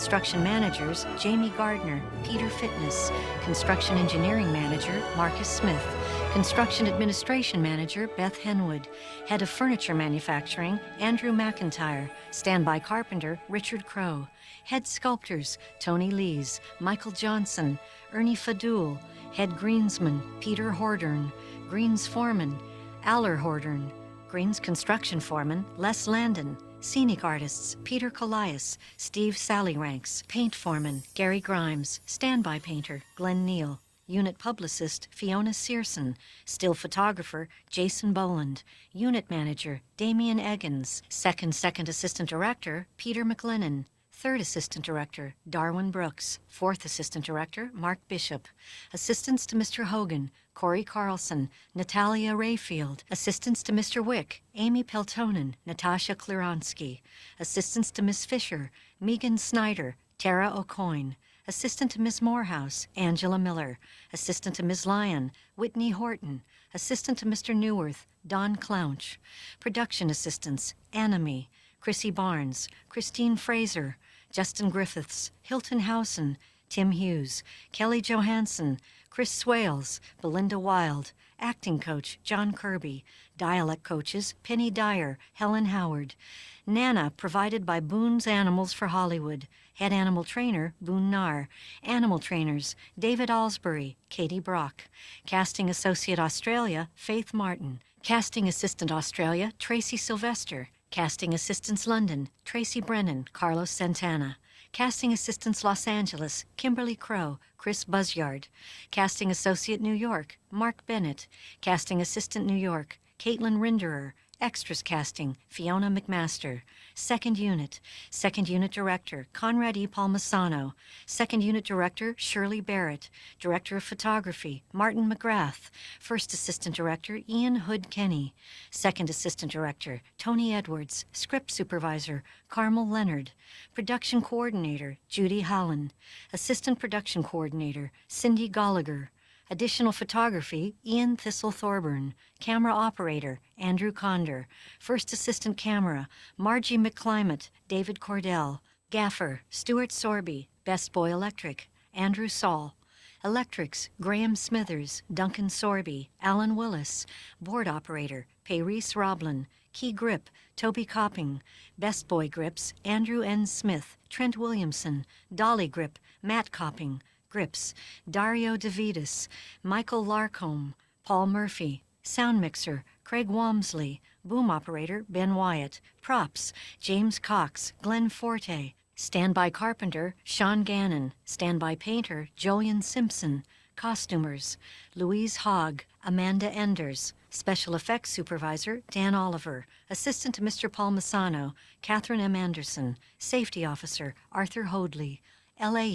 Construction Managers, Jamie Gardner, Peter Fitness. Construction Engineering Manager, Marcus Smith. Construction Administration Manager, Beth Henwood. Head of Furniture Manufacturing, Andrew McIntyre. Standby Carpenter, Richard Crow. Head Sculptors, Tony Lees, Michael Johnson, Ernie Fadul. Head Greensman, Peter Hordern. Greens Foreman, Aller Hordern. Greens Construction Foreman, Les Landon. Scenic Artists, Peter Colias, Steve Sallyranks. Paint Foreman, Gary Grimes. Standby Painter, Glenn Neal. Unit Publicist, Fiona Searson. Still Photographer, Jason Boland. Unit Manager, Damian Eggins. Second Assistant Director, Peter McLennan. Third Assistant Director, Darwin Brooks. Fourth Assistant Director, Mark Bishop. Assistants to Mr. Hogan, Corey Carlson, Natalia Rayfield. Assistants to Mr. Wick, Amy Peltonen, Natasha Kliransky. Assistants to Miss Fisher, Megan Snyder, Tara O'Coin. Assistant to Ms. Morehouse, Angela Miller. Assistant to Ms. Lyon, Whitney Horton. Assistant to Mr. Newworth, Don Clounch. Production Assistants, Anami, Chrissy Barnes, Christine Fraser, Justin Griffiths, Hilton Housen, Tim Hughes, Kelly Johansson, Chris Swales, Belinda Wild. Acting Coach, John Kirby. Dialect Coaches, Penny Dyer, Helen Howard. Nana, provided by Boone's Animals for Hollywood. Head Animal Trainer, Boone Nar. Animal Trainers, David Alsbury, Katie Brock. Casting Associate Australia, Faith Martin. Casting Assistant Australia, Tracy Sylvester. Casting Assistants London, Tracy Brennan, Carlos Santana. Casting Assistants Los Angeles, Kimberly Crow, Chris Buzzard. Casting Associate New York, Mark Bennett. Casting Assistant New York, Caitlin Rinderer. Extras Casting, Fiona McMaster. Second Unit Director, Conrad E. Palmisano. Second Unit Director, Shirley Barrett. Director of Photography, Martin McGrath. First Assistant Director, Ian Hood Kenny. Second Assistant Director, Tony Edwards. Script Supervisor, Carmel Leonard. Production Coordinator, Judy Holland. Assistant Production Coordinator, Cindy Gallagher. Additional photography, Ian Thistle Thorburn. Camera operator, Andrew Conder. First assistant camera, Margie McClimate, David Cordell. Gaffer, Stuart Sorby, Best Boy Electric. Andrew Saul. Electrics, Graham Smithers, Duncan Sorby, Alan Willis. Board operator, Payrese Roblin. Key grip, Toby Copping. Best Boy grips, Andrew N. Smith, Trent Williamson. Dolly grip, Matt Copping. Grips, Dario DeVitas, Michael Larcombe, Paul Murphy. Sound mixer, Craig Walmsley. Boom operator, Ben Wyatt. Props, James Cox, Glenn Forte. Standby carpenter, Sean Gannon. Standby painter, Jolyon Simpson. Costumers, Louise Hogg, Amanda Enders. Special effects supervisor, Dan Oliver. Assistant to Mr. Palmisano, Catherine M. Anderson. Safety officer, Arthur Hoadley. LA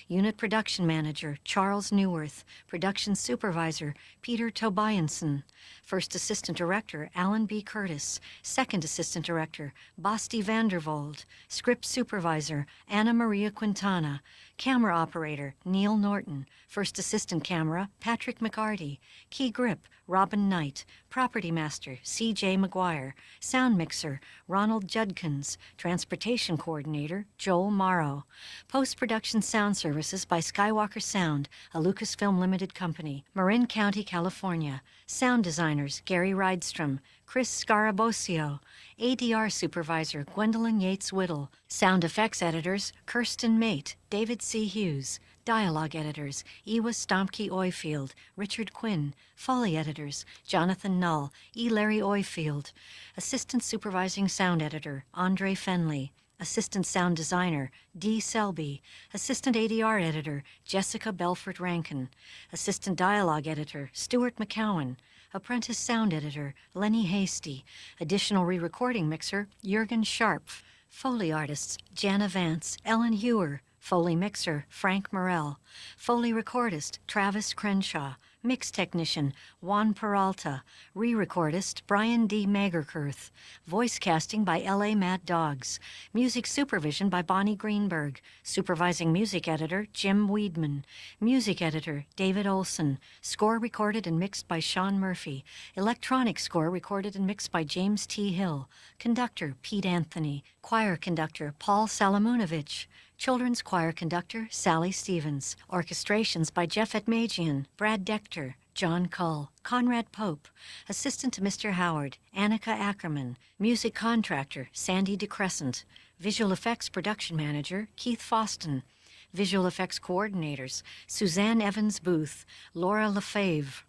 Unit Production Manager, Charles Newworth. Production Supervisor, Peter Tobianson. First Assistant Director, Alan B. Curtis. Second Assistant Director, Basti Vandervold. Script Supervisor, Anna Maria Quintana. Camera Operator, Neil Norton. First Assistant Camera, Patrick McCarty. Key Grip, Robin Knight. Property Master, C.J. McGuire. Sound Mixer, Ronald Judkins. Transportation Coordinator, Joel Morrow. Post-production sound services by Skywalker Sound, a Lucasfilm Limited company. Marin County, California. Sound designers, Gary Rydstrom. Chris Scarabosio. ADR Supervisor, Gwendolyn Yates-Whittle. Sound effects editors, Kirsten Mate, David C. Hughes. Dialogue editors, Ewa Stompke Oyfield, Richard Quinn. Foley editors, Jonathan Null, E. Larry Oyfield. Assistant Supervising Sound Editor, Andre Fenley. Assistant Sound Designer, Dee Selby. Assistant ADR Editor, Jessica Belfort Rankin. Assistant Dialogue Editor, Stuart McCowan. Apprentice Sound Editor, Lenny Hasty. Additional re-recording mixer, Jurgen Scharpf. Foley artists, Jana Vance, Ellen Hewer. Foley mixer, Frank Morell. Foley recordist, Travis Crenshaw. Mix technician, Juan Peralta. Re-recordist, Brian D. Magerkurth. Voice casting by L.A. Mad Dogs. Music supervision by Bonnie Greenberg. Supervising music editor, Jim Weedman. Music editor, David Olson. Score recorded and mixed by Sean Murphy. Electronic score recorded and mixed by James T. Hill. Conductor, Pete Anthony. Choir conductor, Paul Salamunovich. Children's choir conductor, Sally Stevens. Orchestrations by Jeff Edmagian, Brad Decter, John Cull, Conrad Pope. Assistant to Mr. Howard, Annika Ackerman. Music contractor, Sandy DeCrescent. Visual effects production manager, Keith Foston. Visual effects coordinators, Suzanne Evans Booth, Laura Lefebvre.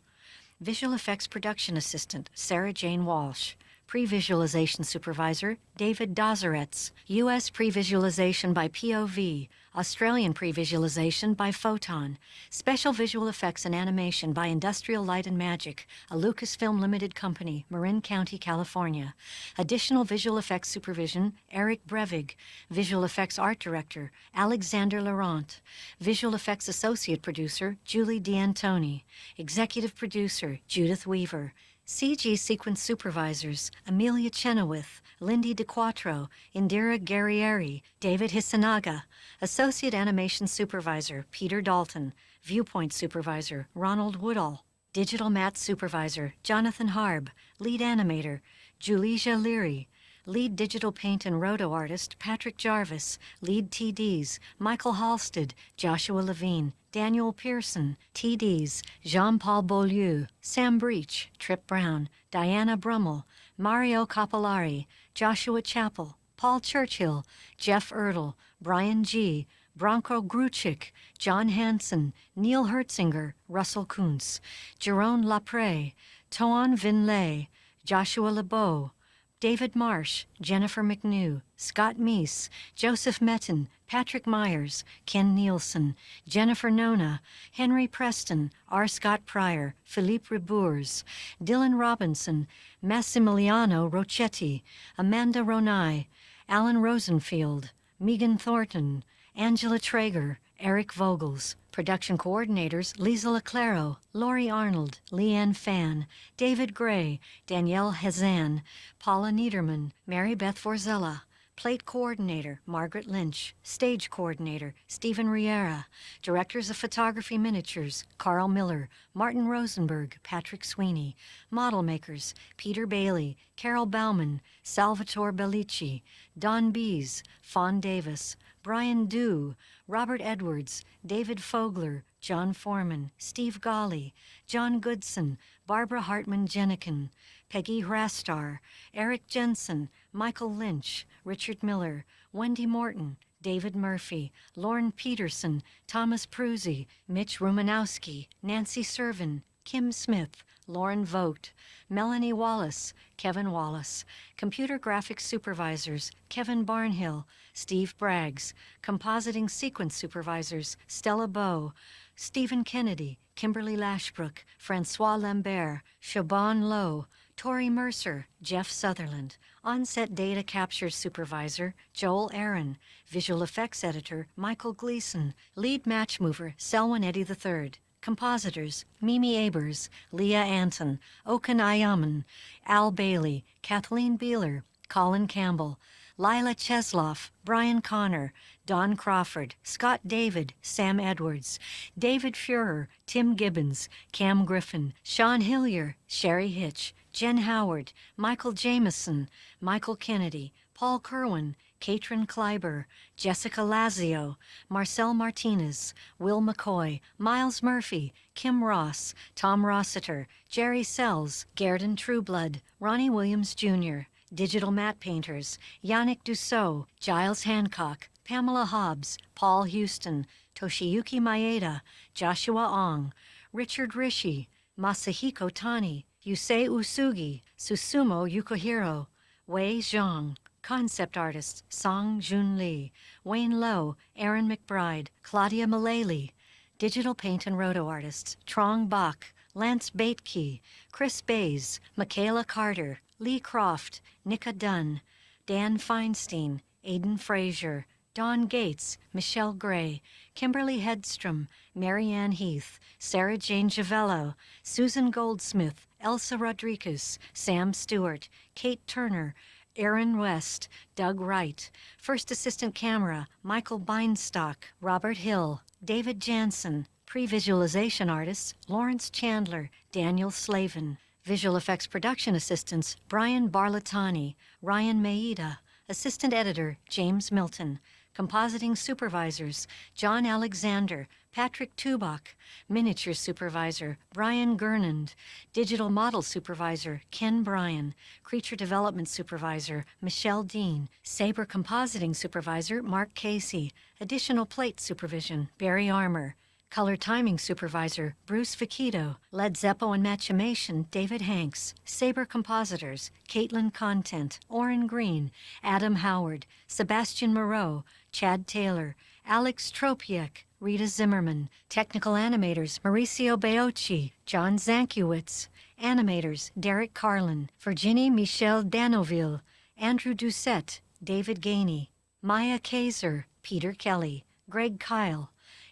Visual effects production assistant, Sarah Jane Walsh. Pre-visualization supervisor, David Dozeretz. U.S. pre-visualization by POV. Australian pre-visualization by Photon. Special visual effects and animation by Industrial Light and Magic, a Lucasfilm Limited company, Marin County, California. Additional visual effects supervision, Eric Brevig. Visual effects art director, Alexander Laurent. Visual effects associate producer, Julie D'Antoni. Executive producer, Judith Weaver. CG sequence supervisors, Amelia Chenoweth, Lindy DeQuatro, Indira Guerrieri, David Hisanaga. Associate animation supervisor, Peter Dalton. Viewpoint supervisor, Ronald Woodall. Digital matte supervisor, Jonathan Harb. Lead animator, Julija Leary. Lead digital paint and roto artist, Patrick Jarvis. Lead TDs, Michael Halstead, Joshua Levine, Daniel Pearson. TDs, Jean-Paul Beaulieu, Sam Breach, Trip Brown, Diana Brummel, Mario Capillari, Joshua Chappell, Paul Churchill, Jeff Erdl, Brian G., Bronco Gruchik, John Hansen, Neil Hertzinger, Russell Kuntz, Jerome Lapre, Toan Vinlay, Joshua LeBeau, David Marsh, Jennifer McNew, Scott Meese, Joseph Metten, Patrick Myers, Ken Nielsen, Jennifer Nona, Henry Preston, R. Scott Pryor, Philippe Rebours, Dylan Robinson, Massimiliano Rocchetti, Amanda Ronai, Alan Rosenfield, Megan Thornton, Angela Traeger, Eric Vogels. Production coordinators, Lisa Leclero, Lori Arnold, Leanne Fan, David Gray, Danielle Hazan, Paula Niederman, Mary Beth Forzella. Plate coordinator, Margaret Lynch. Stage coordinator, Stephen Riera. Directors of photography miniatures, Carl Miller, Martin Rosenberg, Patrick Sweeney. Model makers, Peter Bailey, Carol Bauman, Salvatore Bellici, Don Bees, Fawn Davis, Brian Dew, Robert Edwards, David Fogler, John Foreman, Steve Golly, John Goodson, Barbara Hartman Jenikin, Peggy Hrastar, Eric Jensen, Michael Lynch, Richard Miller, Wendy Morton, David Murphy, Lauren Peterson, Thomas Prusi, Mitch Rumanowski, Nancy Servin, Kim Smith, Lauren Vogt, Melanie Wallace, Kevin Wallace. Computer graphics supervisors, Kevin Barnhill, Steve Braggs. Compositing sequence supervisors, Stella Bow, Stephen Kennedy, Kimberly Lashbrook, Francois Lambert, Siobhan Lowe, Tori Mercer, Jeff Sutherland. On-set data capture supervisor, Joel Aaron. Visual effects editor, Michael Gleason. Lead match mover, Selwyn Eddy III. Compositors, Mimi Abers, Leah Anton, Okan Ayaman, Al Bailey, Kathleen Beeler, Colin Campbell, Lila Chesloff, Brian Connor, Don Crawford, Scott David, Sam Edwards, David Fuhrer, Tim Gibbons, Cam Griffin, Sean Hillier, Sherry Hitch, Jen Howard, Michael Jameson, Michael Kennedy, Paul Kerwin, Katrin Kleiber, Jessica Lazio, Marcel Martinez, Will McCoy, Miles Murphy, Kim Ross, Tom Rossiter, Jerry Sells, Gerdon Trueblood, Ronnie Williams Jr., Digital matte painters, Yannick Dussault, Giles Hancock, Pamela Hobbs, Paul Houston, Toshiyuki Maeda, Joshua Ong, Richard Rishi, Masahiko Tani, Yusei Usugi, Susumu Yukohiro, Wei Zhang. Concept artists, Song Jun Lee, Wayne Lowe, Aaron McBride, Claudia Mullally. Digital paint and roto artists, Trong Bach, Lance Baitke, Chris Bays, Michaela Carter, Lee Croft, Nika Dunn, Dan Feinstein, Aidan Frazier, Dawn Gates, Michelle Gray, Kimberly Hedstrom, Marianne Heath, Sarah Jane Giavello, Susan Goldsmith, Elsa Rodriguez, Sam Stewart, Kate Turner, Aaron West, Doug Wright. First assistant camera, Michael Beinstock, Robert Hill, David Jansen. Pre-visualization artists, Lawrence Chandler, Daniel Slavin. Visual effects production assistants, Brian Barlatani, Ryan Maeda. Assistant editor, James Milton. Compositing Supervisors, John Alexander, Patrick Tubach. Miniature Supervisor, Brian Gernand. Digital Model Supervisor, Ken Bryan. Creature Development Supervisor, Michelle Dean. Saber Compositing Supervisor, Mark Casey. Additional Plate Supervision, Barry Armour. Color Timing Supervisor, Bruce Vaquito. Led Zeppo and Machination, David Hanks. Saber Compositors, Caitlin Content, Orrin Green, Adam Howard, Sebastian Moreau, Chad Taylor, Alex Tropiek, Rita Zimmerman. Technical Animators, Mauricio Beocci, John Zankiewicz. Animators, Derek Carlin, Virginie Michelle Danoville, Andrew Doucette, David Gainey. Maya Kaiser, Peter Kelly, Greg Kyle,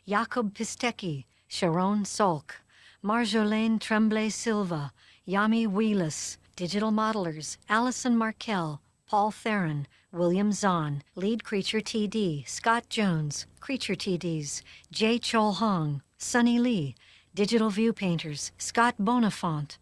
Jakob Pistecki, Sharon Salk, Marjolaine Tremblay Silva, Yami Wheelis. Digital Modelers, Allison Markell, Paul Theron, William Zahn. Lead Creature TD, Scott Jones. Creature TDs, Jay Chol Hong, Sunny Lee. Digital View Painters, Scott Bonifant.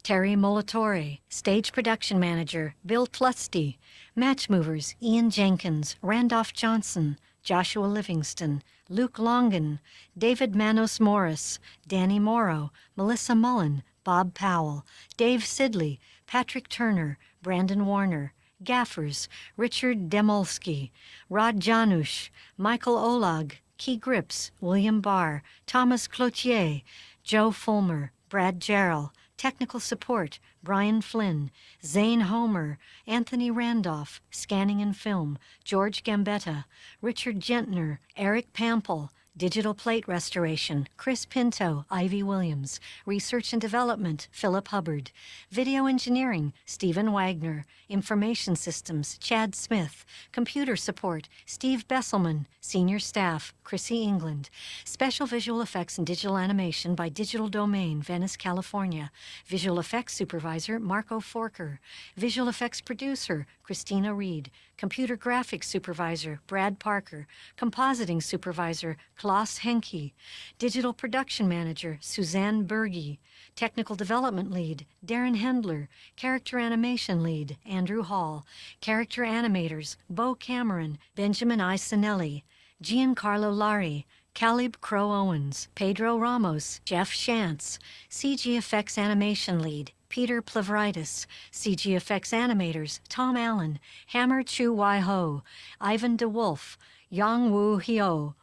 Terry Molatore. Stage Production Manager, Bill Tlusty. Match Movers, Ian Jenkins, Randolph Johnson, Joshua Livingston, Luke Longan, David Manos Morris, Danny Morrow, Melissa Mullen, Bob Powell, Dave Sidley, Patrick Turner, Brandon Warner. Gaffers, Richard Demolsky, Rod Janusz, Michael Olag, Key Grips, William Barr, Thomas Cloutier, Joe Fulmer, Brad Jarrell. Technical Support, Brian Flynn, Zane Homer, Anthony Randolph. Scanning and Film, George Gambetta, Richard Gentner, Eric Pample. Digital Plate Restoration, Chris Pinto, Ivy Williams. Research and Development, Philip Hubbard. Video Engineering, Stephen Wagner. Information Systems, Chad Smith. Computer Support, Steve Besselman. Senior Staff, Chrissy England. Special Visual Effects and Digital Animation by Digital Domain, Venice, California. Visual Effects Supervisor, Marco Forker. Visual Effects Producer, Christina Reed. Computer Graphics Supervisor, Brad Parker. Compositing Supervisor, Klaus Henke. Digital Production Manager, Suzanne Berge. Technical Development Lead, Darren Hendler. Character Animation Lead, Andrew Hall. Character Animators, Bo Cameron, Benjamin I. Sinelli. Giancarlo Lari. Caleb Crow Owens, Pedro Ramos, Jeff Shantz. CG Effects Animation Lead, Peter Plavritis. CG Effects Animators, Tom Allen, Hammer Chu Wai Ho, Ivan DeWolf, Yang Woo Hyo,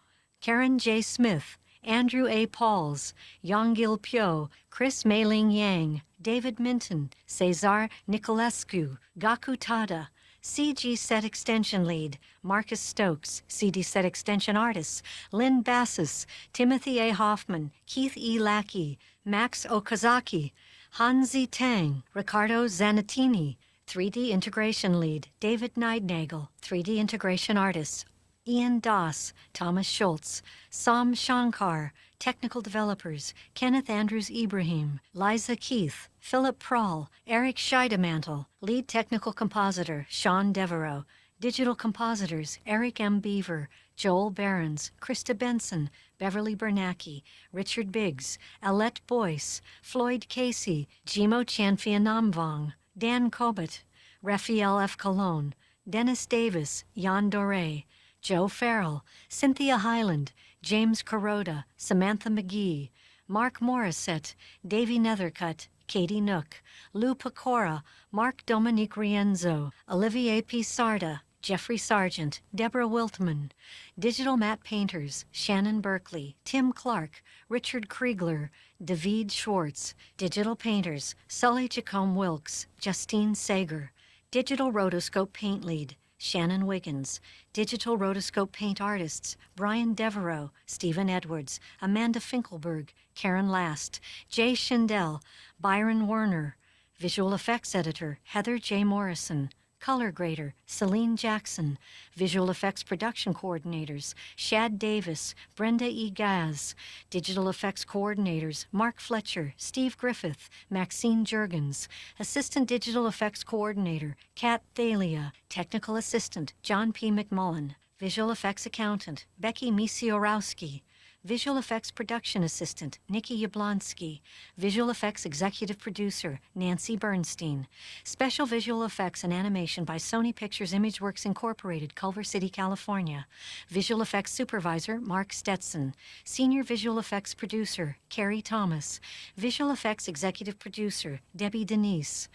Karen J. Smith, Andrew A. Pauls, Yonggil Pyo, Chris Mei-Ling Yang, David Minton, Cesar Nicolescu, Gaku Tada. CG Set Extension Lead, Marcus Stokes. CD Set Extension Artists, Lynn Bassis, Timothy A. Hoffman, Keith E. Lackey, Max Okazaki, Hanzi Tang, Riccardo Zanatini. 3D Integration Lead, David Neidnagel. 3D Integration Artists, Ian Doss, Thomas Schultz, Sam Shankar. Technical Developers, Kenneth Andrews Ibrahim, Liza Keith, Philip Prahl, Eric Scheidemantel. Lead Technical Compositor, Sean Devereaux. Digital Compositors, Eric M. Beaver, Joel Behrens, Krista Benson, Beverly Bernacki, Richard Biggs, Alette Boyce, Floyd Casey, Jimo Chanfianamvong, Dan Kobet, Raphael F. Colon, Dennis Davis, Jan Doré, Joe Farrell, Cynthia Hyland, James Kuroda, Samantha McGee, Mark Morissette, Davey Nethercutt, Katie Nook, Lou Pecora, Mark Dominique Rienzo, Olivier P. Sarda, Jeffrey Sargent, Deborah Wiltman. Digital Matte Painters, Shannon Berkeley, Tim Clark, Richard Kriegler, David Schwartz. Digital Painters, Sully Jacome Wilkes, Justine Sager. Digital Rotoscope Paint Lead, Shannon Wiggins. Digital Rotoscope Paint Artists, Brian Devereaux, Stephen Edwards, Amanda Finkelberg, Karen Last, Jay Schindel, Byron Werner. Visual Effects Editor, Heather J. Morrison. Color Grader, Celine Jackson. Visual Effects Production Coordinators, Shad Davis, Brenda E. Gaz. Digital Effects Coordinators, Mark Fletcher, Steve Griffith, Maxine Jurgens. Assistant Digital Effects Coordinator, Kat Thalia. Technical Assistant, John P. McMullen. Visual Effects Accountant, Becky Misiorowski. Visual Effects Production Assistant, Nikki Yablonsky. Visual Effects Executive Producer, Nancy Bernstein. Special Visual Effects and Animation by Sony Pictures Imageworks Incorporated, Culver City, California. Visual Effects Supervisor, Mark Stetson. Senior Visual Effects Producer, Carrie Thomas. Visual Effects Executive Producer, Debbie Denise.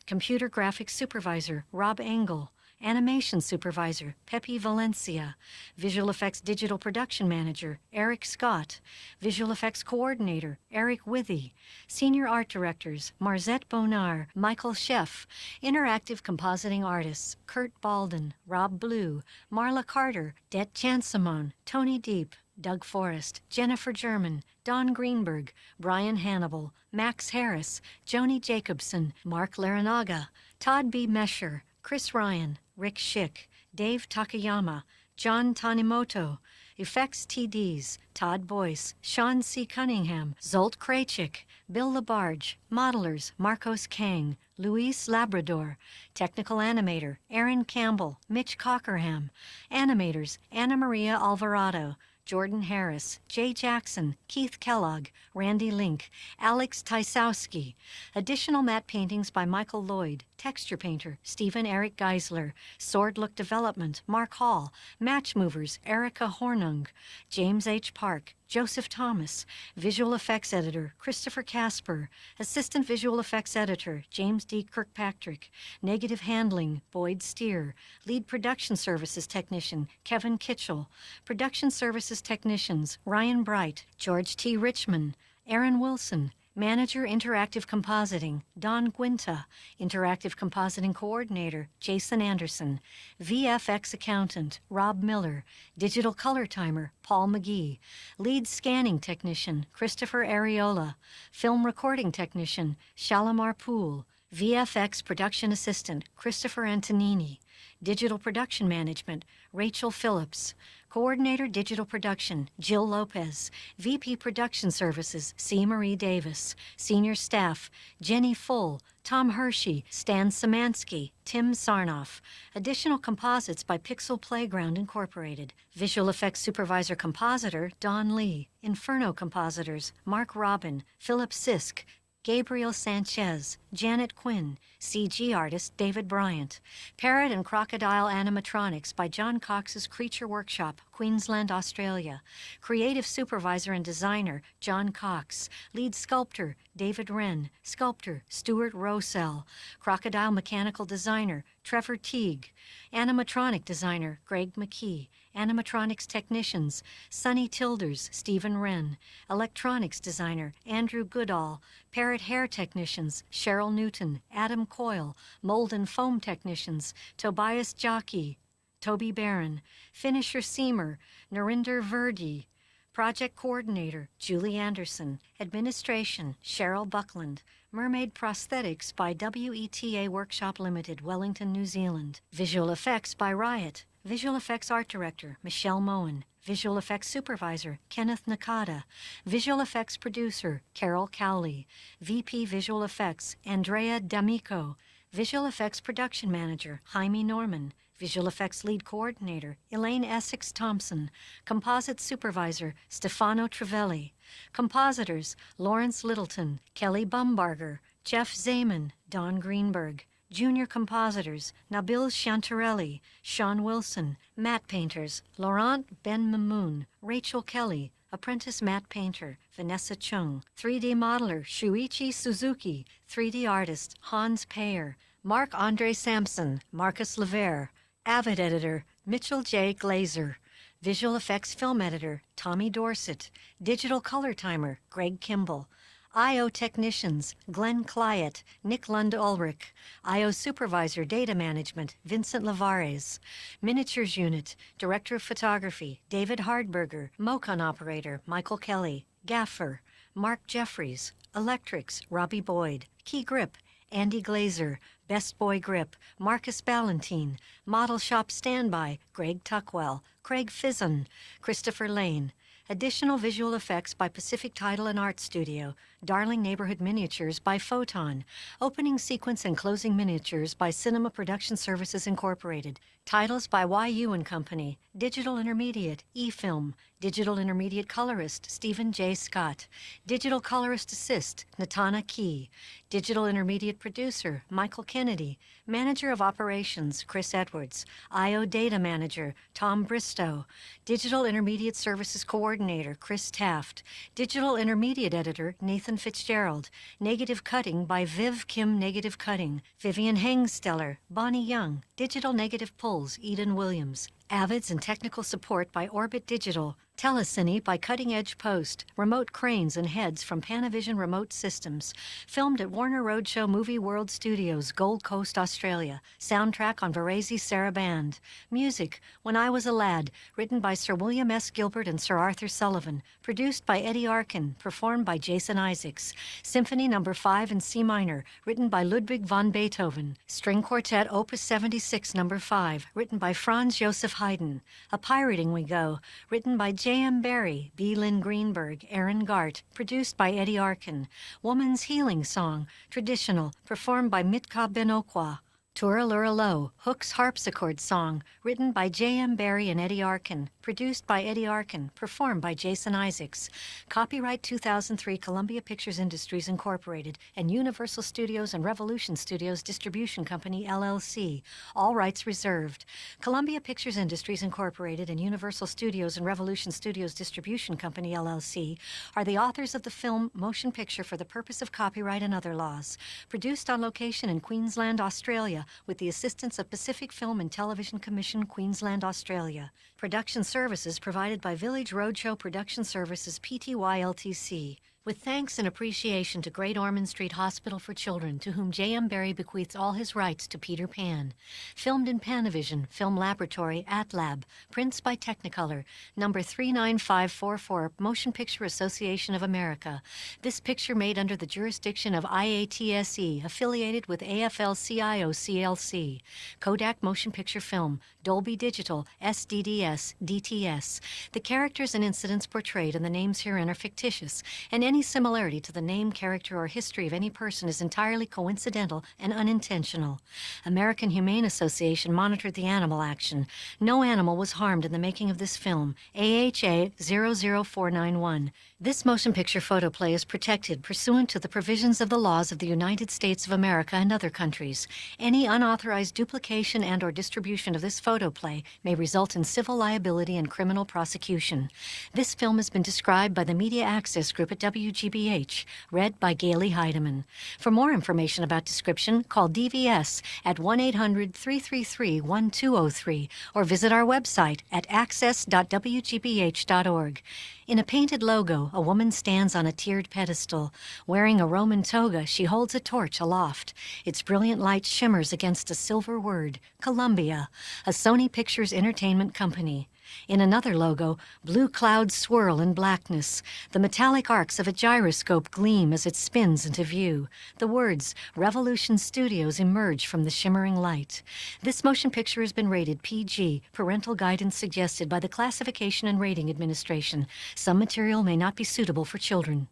Computer Graphics Supervisor, Rob Engel. Animation Supervisor, Pepe Valencia. Visual Effects Digital Production Manager, Eric Scott. Visual Effects Coordinator, Eric Withy. Senior Art Directors, Marzette Bonar, Michael Sheff. Interactive Compositing Artists, Kurt Balden, Rob Blue, Marla Carter, Det Chansamone, Tony Deep, Doug Forrest, Jennifer German, Don Greenberg, Brian Hannibal, Max Harris, Joni Jacobson, Mark Larinaga, Todd B. Mesher, Chris Ryan, Rick Schick, Dave Takayama, John Tanimoto, Effects TDs, Todd Boyce, Sean C. Cunningham, Zolt Krajcik, Bill Labarge, Modelers, Marcos Kang, Luis Labrador, Technical Animator, Aaron Campbell, Mitch Cockerham, Animators, Anna Maria Alvarado, Jordan Harris, Jay Jackson, Keith Kellogg, Randy Link, Alex Tysowski. Additional matte paintings by Michael Lloyd, texture painter, Stephen Eric Geisler, Sword Look Development, Mark Hall, Match Movers, Erica Hornung, James H. Park, Joseph Thomas, Visual Effects Editor, Christopher Casper, Assistant Visual Effects Editor, James D. Kirkpatrick, Negative Handling, Boyd Steer, Lead Production Services Technician, Kevin Kitchell, Production Services Technicians, Ryan Bright, George T. Richmond, Aaron Wilson, Manager Interactive Compositing, Don Guinta, Interactive Compositing Coordinator, Jason Anderson, VFX Accountant, Rob Miller, Digital Color Timer, Paul McGee, Lead Scanning Technician, Christopher Areola, Film Recording Technician, Shalimar Poole, VFX Production Assistant, Christopher Antonini, Digital Production Management, Rachel Phillips, Coordinator Digital Production, Jill Lopez, VP Production Services, C. Marie Davis, Senior Staff, Jenny Full, Tom Hershey, Stan Szymanski, Tim Sarnoff. Additional composites by Pixel Playground Incorporated. Visual Effects Supervisor Compositor, Don Lee. Inferno Compositors, Mark Robin, Philip Sisk, Gabriel Sanchez, Janet Quinn, CG artist David Bryant, Parrot and Crocodile Animatronics by John Cox's Creature Workshop, Queensland, Australia, Creative Supervisor and Designer John Cox, Lead Sculptor David Wren, Sculptor Stuart Rosell, Crocodile Mechanical Designer Trevor Teague, Animatronic Designer Greg McKee, Animatronics Technicians Sonny Tilders, Stephen Wren, Electronics Designer Andrew Goodall, Parrot Hair Technicians Cheryl Newton, Adam Coyle, Mold and Foam Technicians Tobias Jockey, Toby Barron, Finisher Seamer, Narinder Verdi, Project Coordinator Julie Anderson, Administration Cheryl Buckland, Mermaid Prosthetics by WETA Workshop Limited, Wellington, New Zealand, Visual Effects by Riot, Visual Effects Art Director Michelle Moen, Visual Effects Supervisor Kenneth Nakata, Visual Effects Producer Carol Cowley, VP Visual Effects Andrea D'Amico, Visual Effects Production Manager Jaime Norman, Visual Effects Lead Coordinator Elaine Essex Thompson, Composite Supervisor Stefano Trevelli, Compositors Lawrence Littleton, Kelly Bumbarger, Jeff Zayman, Don Greenberg, Junior Compositors Nabil Chantarelli, Sean Wilson, Matte Painters Laurent Ben Mamoun, Rachel Kelly, Apprentice Matte Painter Vanessa Chung, 3D Modeler Shuichi Suzuki, 3D Artist Hans Payer, Marc-Andre Sampson, Marcus Levere, Avid Editor Mitchell J. Glazer, Visual Effects Film Editor Tommy Dorsett, Digital Color Timer Greg Kimball, I.O. Technicians Glenn Clyett, Nick Lund Ulrich, I.O. Supervisor Data Management Vincent Lavares, Miniatures Unit Director of Photography David Hardberger, Mocon Operator Michael Kelly, Gaffer Mark Jeffries, Electrics Robbie Boyd, Key Grip Andy Glazer, Best Boy Grip Marcus Ballantine, Model Shop Standby Greg Tuckwell, Craig Fizzon, Christopher Lane. Additional visual effects by Pacific Title and Art Studio, Darling Neighborhood Miniatures by Photon. Opening Sequence and Closing Miniatures by Cinema Production Services Incorporated. Titles by YU and Company. Digital Intermediate, E-Film. Digital Intermediate Colorist, Stephen J. Scott. Digital Colorist Assist, Natana Key. Digital Intermediate Producer, Michael Kennedy. Manager of Operations, Chris Edwards. I.O. Data Manager, Tom Bristow. Digital Intermediate Services Coordinator, Chris Taft. Digital Intermediate Editor, Nathan Fitzgerald. Negative Cutting by Viv Kim Negative Cutting. Vivian Hengsteller, Bonnie Young. Digital Negative Pulls, Eden Williams. Avids and technical support by Orbit Digital. Telecine by Cutting Edge Post. Remote cranes and heads from Panavision Remote Systems. Filmed at Warner Roadshow Movie World Studios, Gold Coast, Australia. Soundtrack on Varese Saraband. Music, When I Was a Lad, written by Sir William S. Gilbert and Sir Arthur Sullivan. Produced by Eddie Arkin, performed by Jason Isaacs. Symphony No. 5 in C minor, written by Ludwig van Beethoven. String Quartet Opus 76 No. 5, written by Franz Joseph Haydn. A Pirating We Go, written by J.M. Barrie, B. Lynn Greenberg, Aaron Gart, produced by Eddie Arkin. Woman's Healing Song, traditional, performed by Mitka Benokwa. Turaluralo, Hook's Harpsichord Song, written by J.M. Barrie and Eddie Arkin, produced by Eddie Arkin, performed by Jason Isaacs. Copyright 2003 Columbia Pictures Industries Incorporated and Universal Studios and Revolution Studios Distribution Company, LLC. All rights reserved. Columbia Pictures Industries Incorporated and Universal Studios and Revolution Studios Distribution Company, LLC, are the authors of the film Motion Picture for the purpose of copyright and other laws. Produced on location in Queensland, Australia, with the assistance of Pacific Film and Television Commission, Queensland, Australia. Production services provided by Village Roadshow Production Services Pty Ltc. With thanks and appreciation to Great Ormond Street Hospital for Children, to whom J.M. Barrie bequeaths all his rights to Peter Pan. Filmed in Panavision, Film Laboratory, AtLab. Prints by Technicolor. Number 39544, Motion Picture Association of America. This picture made under the jurisdiction of IATSE, affiliated with AFL-CIO CLC. Kodak Motion Picture Film. Dolby Digital, SDDS, DTS. The characters and incidents portrayed and the names herein are fictitious, and any similarity to the name, character, or history of any person is entirely coincidental and unintentional. American Humane Association monitored the animal action. No animal was harmed in the making of this film. AHA 00491. This motion picture photoplay is protected pursuant to the provisions of the laws of the United States of America and other countries. Any unauthorized duplication and or distribution of this photoplay may result in civil liability and criminal prosecution. This film has been described by the Media Access Group at WGBH, read by Gailey Heidemann. For more information about description, call DVS at 1-800-333-1203 or visit our website at access.wgbh.org. In a painted logo, a woman stands on a tiered pedestal. Wearing a Roman toga, she holds a torch aloft. Its brilliant light shimmers against a silver word, Columbia, a Sony Pictures Entertainment company. In another logo, blue clouds swirl in blackness. The metallic arcs of a gyroscope gleam as it spins into view. The words, Revolution Studios, emerge from the shimmering light. This motion picture has been rated PG, parental guidance suggested by the Classification and Rating Administration. Some material may not be suitable for children.